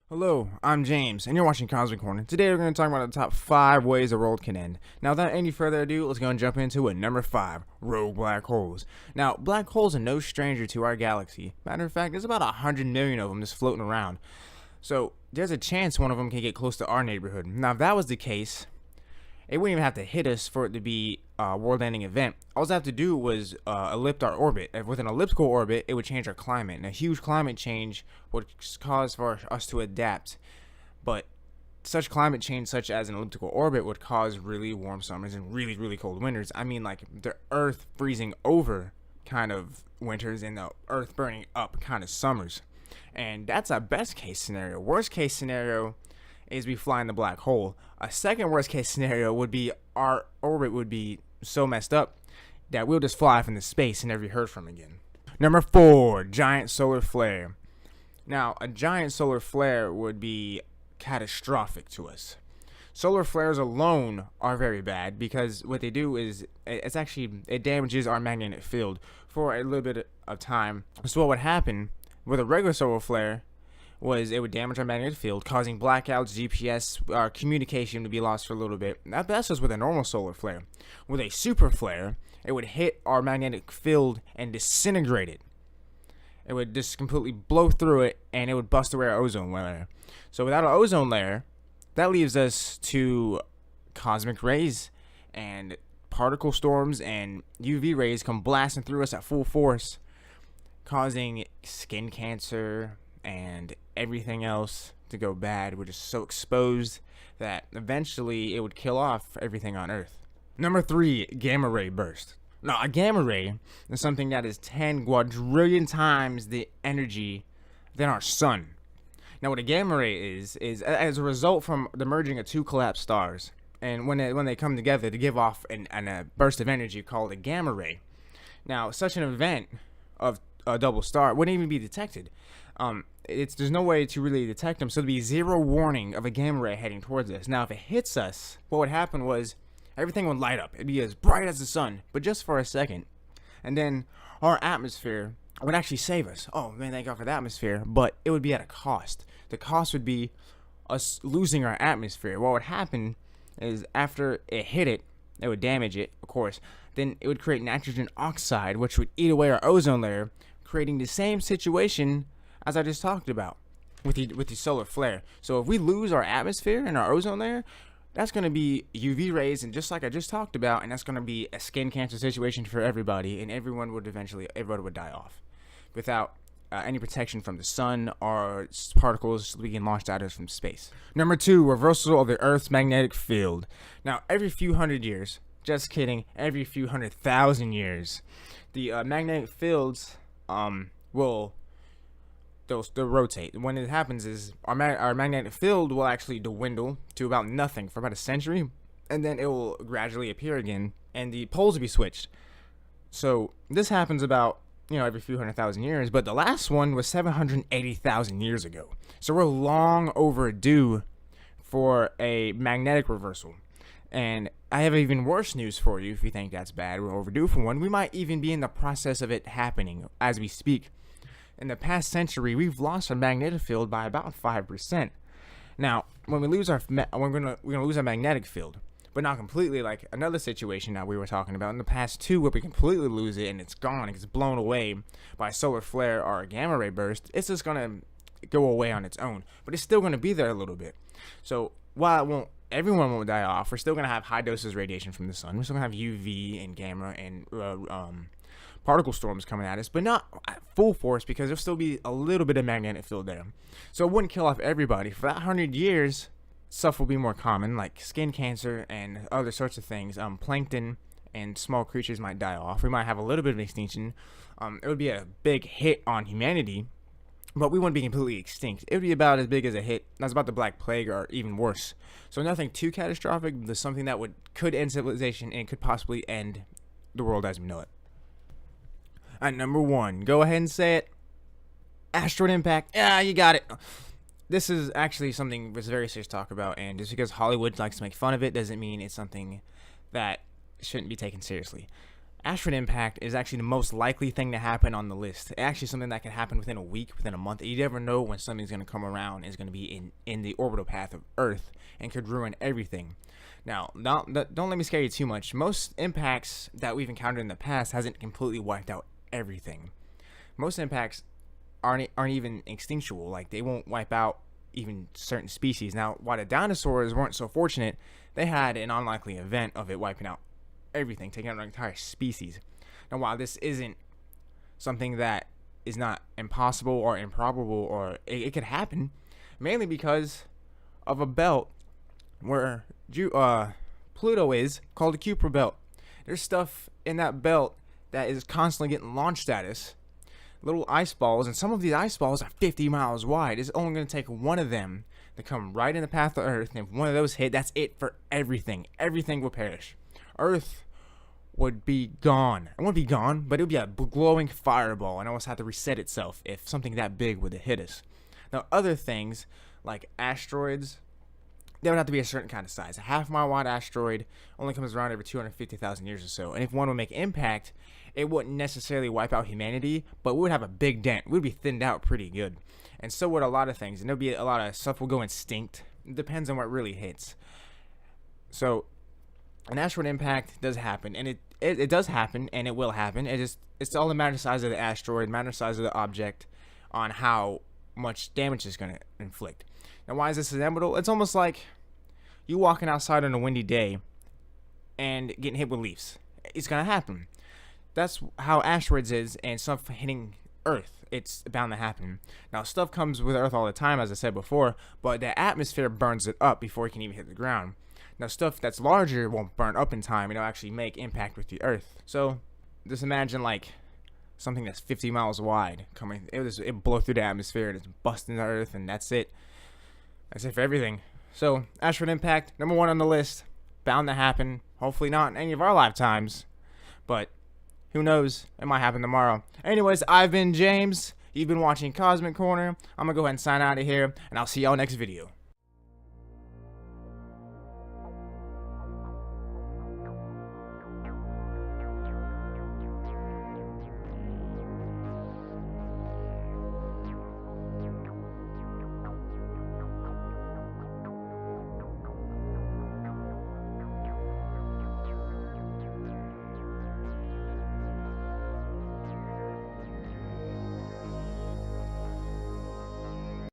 Hello, I'm James, and you're watching Cosmic Corner. Today we're going to talk about the top 5 ways the world can end. Now, without any further ado, let's go and jump into it. Number 5, rogue black holes. Now, black holes are no stranger to our galaxy. Matter of fact, there's about 100 million of them just floating around. So, there's a chance one of them can get close to our neighborhood. Now, if that was the case, it wouldn't even have to hit us for it to be a world-ending event. All it have to do was ellipse our orbit. With an elliptical orbit, it would change our climate. And a huge climate change would cause for us to adapt. But such climate change, such as an elliptical orbit, would cause really warm summers and really, really cold winters. I mean, like the Earth freezing over kind of winters and the Earth burning up kind of summers. And that's a best-case scenario. Worst-case scenario is we fly in the black hole. A second worst case scenario would be our orbit would be so messed up that we'll just fly off into space and never be heard from again. Number 4, giant solar flare. Now, a giant solar flare would be catastrophic to us. Solar flares alone are very bad because what they do is it damages our magnetic field for a little bit of time. So what would happen with a regular solar flare was it would damage our magnetic field, causing blackouts, GPS, communication to be lost for a little bit. That's just with a normal solar flare. With a super flare, it would hit our magnetic field and disintegrate it. It would just completely blow through it, and it would bust away our ozone layer. So without an ozone layer, that leaves us to cosmic rays and particle storms and UV rays come blasting through us at full force, causing skin cancer and everything else to go bad. We're just so exposed that eventually it would kill off everything on Earth. Number 3, gamma-ray burst. Now, a gamma ray is something that is 10 quadrillion times the energy than our sun. Now, what a gamma ray is as a result from the merging of two collapsed stars, and when they come together to give off a burst of energy called a gamma ray. Now, such an event of a double star wouldn't even be detected. There's no way to really detect them, so there'd be zero warning of a gamma ray heading towards us. Now, if it hits us, what would happen was everything would light up. It'd be as bright as the sun, but just for a second. And then our atmosphere would actually save us. Oh man, thank God for the atmosphere, but it would be at a cost. The cost would be us losing our atmosphere. What would happen is after it hit it, it would damage it, of course. Then it would create nitrogen oxide, which would eat away our ozone layer, creating the same situation as I just talked about with the solar flare. So if we lose our atmosphere and our ozone layer, that's going to be UV rays, and just like I just talked about, and that's going to be a skin cancer situation for everybody, and everybody would die off without any protection from the sun or particles being launched at us from space. Number 2, reversal of the Earth's magnetic field. Now, every few hundred years, just kidding, every few 100,000 years, the magnetic fields will they'll rotate. When it happens is our magnetic field will actually dwindle to about nothing for about a century, and then it will gradually appear again, and the poles will be switched. So this happens about every few 100,000 years, but the last one was 780,000 years ago. So we're long overdue for a magnetic reversal. And I have even worse news for you if you think that's bad. We're overdue for one. We might even be in the process of it happening as we speak. In the past century, we've lost our magnetic field by about 5%. Now, when we lose we're gonna lose our magnetic field, but not completely. Like another situation that we were talking about in the past 2, where we completely lose it and it's gone, it gets blown away by a solar flare or a gamma ray burst. It's just gonna go away on its own, but it's still gonna be there a little bit. So while everyone won't die off, we're still gonna have high doses of radiation from the sun. We're still gonna have UV and gamma and particle storms coming at us, but not at full force because there'll still be a little bit of magnetic field there. So it wouldn't kill off everybody. For that 100 years, stuff will be more common, like skin cancer and other sorts of things. Plankton and small creatures might die off. We might have a little bit of extinction. It would be a big hit on humanity, but we wouldn't be completely extinct. It would be about as big as a hit that's about the Black Plague or even worse. So nothing too catastrophic, but something that could end civilization and could possibly end the world as we know it. At number 1, go ahead and say it. Asteroid Impact. Yeah, you got it. This is actually something that's very serious to talk about, and just because Hollywood likes to make fun of it doesn't mean it's something that shouldn't be taken seriously. Asteroid impact is actually the most likely thing to happen on the list. Actually, something that can happen within a week, within a month. You never know when something's going to come around and is going to be in the orbital path of Earth and could ruin everything. Now, don't let me scare you too much. Most impacts that we've encountered in the past hasn't completely wiped out everything. Most impacts aren't even extinctual. Like, they won't wipe out even certain species. Now, while the dinosaurs weren't so fortunate, they had an unlikely event of it wiping out everything, taking out an entire species. Now, while this isn't something that is not impossible or improbable, or it could happen, mainly because of a belt where Pluto is, called the Kuiper Belt. There's stuff in that belt that is constantly getting launch at us. Little ice balls, and some of these ice balls are 50 miles wide. It's only going to take one of them to come right in the path of Earth, and if one of those hit, that's it for everything. Everything will perish. Earth would be gone. It wouldn't be gone, but it would be a glowing fireball and almost have to reset itself if something that big were to hit us. Now, other things like asteroids, they would have to be a certain kind of size. A half-mile wide asteroid only comes around every 250,000 years or so, and if one would make impact, it wouldn't necessarily wipe out humanity, but we would have a big dent. We'd be thinned out pretty good, and so would a lot of things, and there'll be a lot of stuff will go extinct. It depends on what really hits. So an asteroid impact does happen, and it does happen, and it will happen. It's all the matter of size of the asteroid, matter of size of the object, on how much damage it's going to inflict. Now, why is this inevitable? It's almost like you walking outside on a windy day and getting hit with leaves. It's going to happen. That's how asteroids is, and stuff hitting Earth. It's bound to happen. Now, stuff comes with Earth all the time, as I said before, but the atmosphere burns it up before it can even hit the ground. Now, stuff that's larger won't burn up in time. It'll actually make impact with the Earth. So, just imagine, like, something that's 50 miles wide coming. It blow through the atmosphere and it's busting the Earth, and that's it. That's it for everything. So, asteroid impact, number 1 on the list. Bound to happen. Hopefully not in any of our lifetimes. But who knows? It might happen tomorrow. Anyways, I've been James. You've been watching Cosmic Corner. I'm going to go ahead and sign out of here, and I'll see y'all next video.